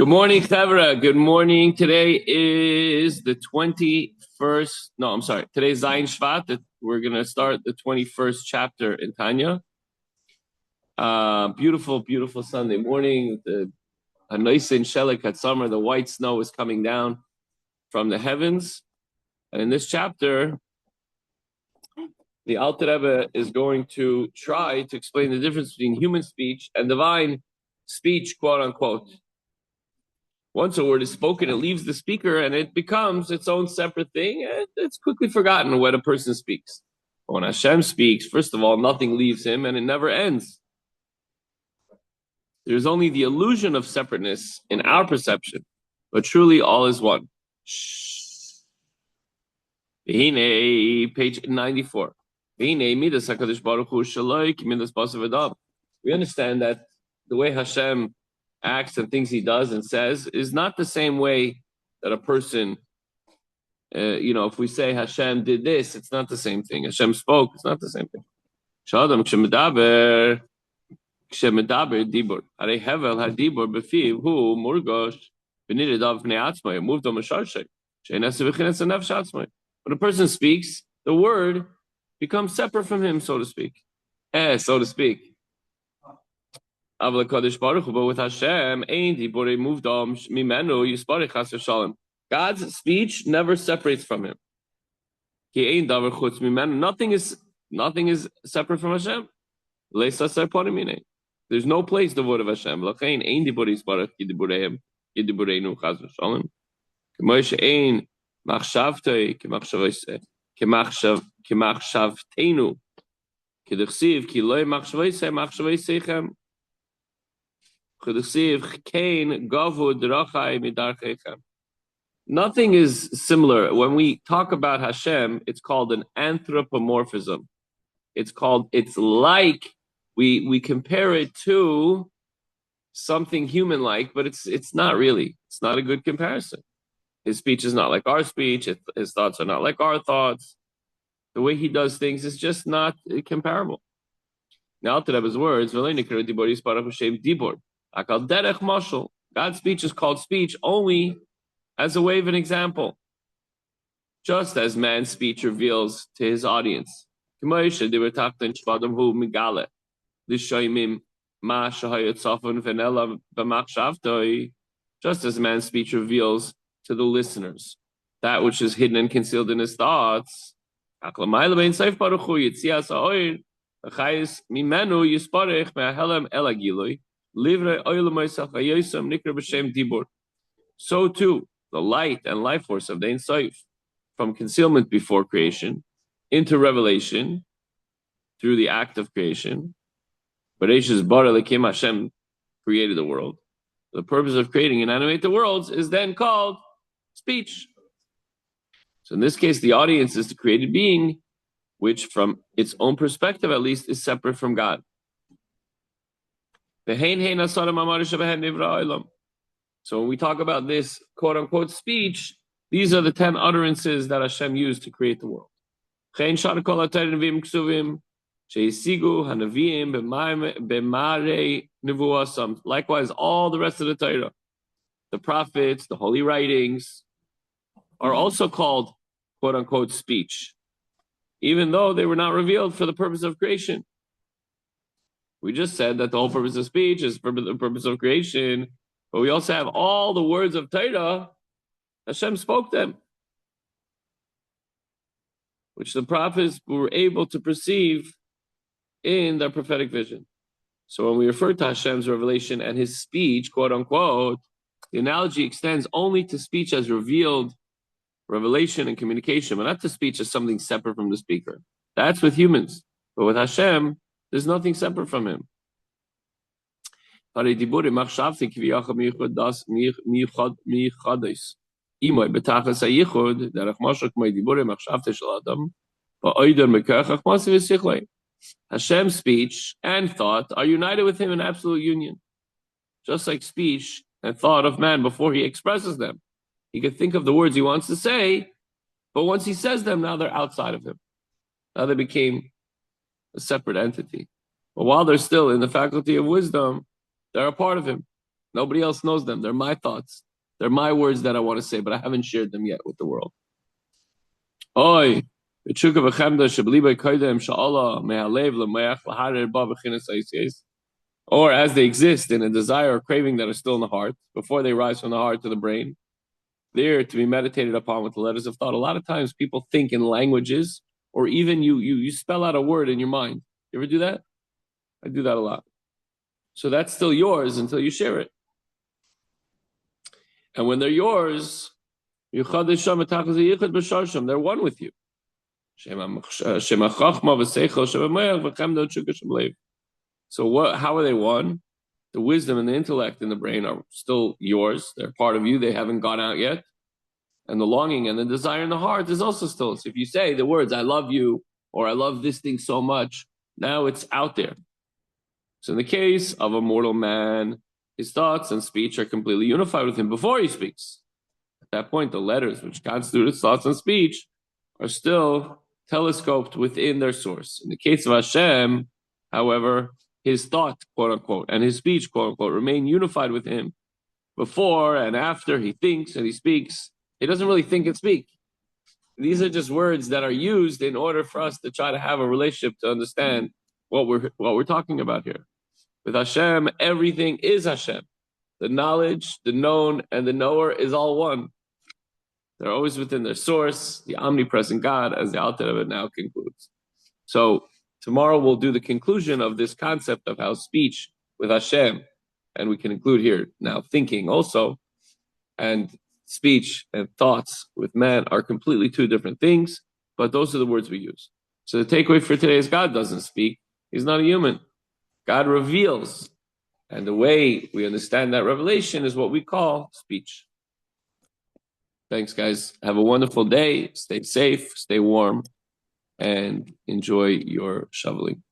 Good morning, Chevra. Good morning. Today is the 21st. No, I'm sorry. Today's Zayin Shevat. We're going to start the 21st chapter in Tanya. Beautiful, beautiful Sunday morning. The Hanoisin Shelik at summer. The white snow is coming down from the heavens. And in this chapter, the Alter Rebbe is going to try to explain the difference between human speech and divine speech, quote unquote. Once a word is spoken, it leaves the speaker and it becomes its own separate thing, and it's quickly forgotten when a person speaks. But when Hashem speaks, first of all, nothing leaves him and it never ends. There's only the illusion of separateness in our perception, but truly all is one. Page 94. We understand that the way Hashem acts and things he does and says is not the same way that a person, if we say Hashem did this, it's not the same thing. Hashem spoke, it's not the same thing. When a person speaks, the word becomes separate from him, so to speak. But with Hashem, God's speech never separates from him. Nothing is separate from Hashem. There's no place the word of Hashem. Nothing is similar. When we talk about Hashem, it's called an anthropomorphism. It's like we compare it to something human-like, but it's not really. It's not a good comparison. His speech is not like our speech. His thoughts are not like our thoughts. The way he does things is just not comparable. Now, to Rebbe's words, God's speech is called speech only as a way of an example, just as man's speech reveals to his audience. Just as man's speech reveals to the listeners that which is hidden and concealed in his thoughts. So too, the light and life force of the Ein Sof, from concealment before creation into revelation through the act of creation. Hashem created the world. The purpose of creating and animate the worlds is then called speech. So in this case, the audience is the created being, which from its own perspective at least is separate from God. So when we talk about this quote-unquote speech, these are the 10 utterances that Hashem used to create the world. Likewise, all the rest of the Torah, the prophets, the holy writings, are also called quote-unquote speech, even though they were not revealed for the purpose of creation. We just said that the whole purpose of speech is for the purpose of creation, but we also have all the words of Torah, Hashem spoke them, which the prophets were able to perceive in their prophetic vision. So when we refer to Hashem's revelation and his speech, quote unquote, the analogy extends only to speech as revealed, revelation and communication, but not to speech as something separate from the speaker. That's with humans. But with Hashem, there's nothing separate from him. Hashem's speech and thought are united with him in absolute union. Just like speech and thought of man before he expresses them. He could think of the words he wants to say, but once he says them, now they're outside of him. Now they became a separate entity. But while they're still in the faculty of wisdom, they're a part of him. Nobody else knows them. They're my thoughts. They're my words that I want to say, but I haven't shared them yet with the world. Oy. Or as they exist in a desire or craving that are still in the heart, before they rise from the heart to the brain, they're to be meditated upon with the letters of thought. A lot of times people think in languages, or even you spell out a word in your mind. You ever do that? I do that a lot. So that's still yours until you share it. And when they're yours, they're one with you. So how are they one? The wisdom and the intellect in the brain are still yours. They're part of you. They haven't gone out yet. And the longing and the desire in the heart is also still. So if you say the words, I love you, or I love this thing so much, now it's out there. So in the case of a mortal man, his thoughts and speech are completely unified with him before he speaks. At that point, the letters which constitute his thoughts and speech are still telescoped within their source. In the case of Hashem, however, his thought, quote unquote, and his speech, quote unquote, remain unified with him before and after he thinks and he speaks. He doesn't really think and speak. These are just words that are used in order for us to try to have a relationship to understand what we're talking about here. With Hashem, everything is Hashem. The knowledge, the known, and the knower is all one. They're always within their source, the omnipresent God, as the Alter Rebbe now concludes. So tomorrow we'll do the conclusion of this concept of how speech with Hashem, and we can include here now thinking also, and speech and thoughts with man are completely two different things, but those are the words we use. So the takeaway for today is God doesn't speak. He's not a human. God reveals. And the way we understand that revelation is what we call speech. Thanks, guys. Have a wonderful day. Stay safe, stay warm, and enjoy your shoveling.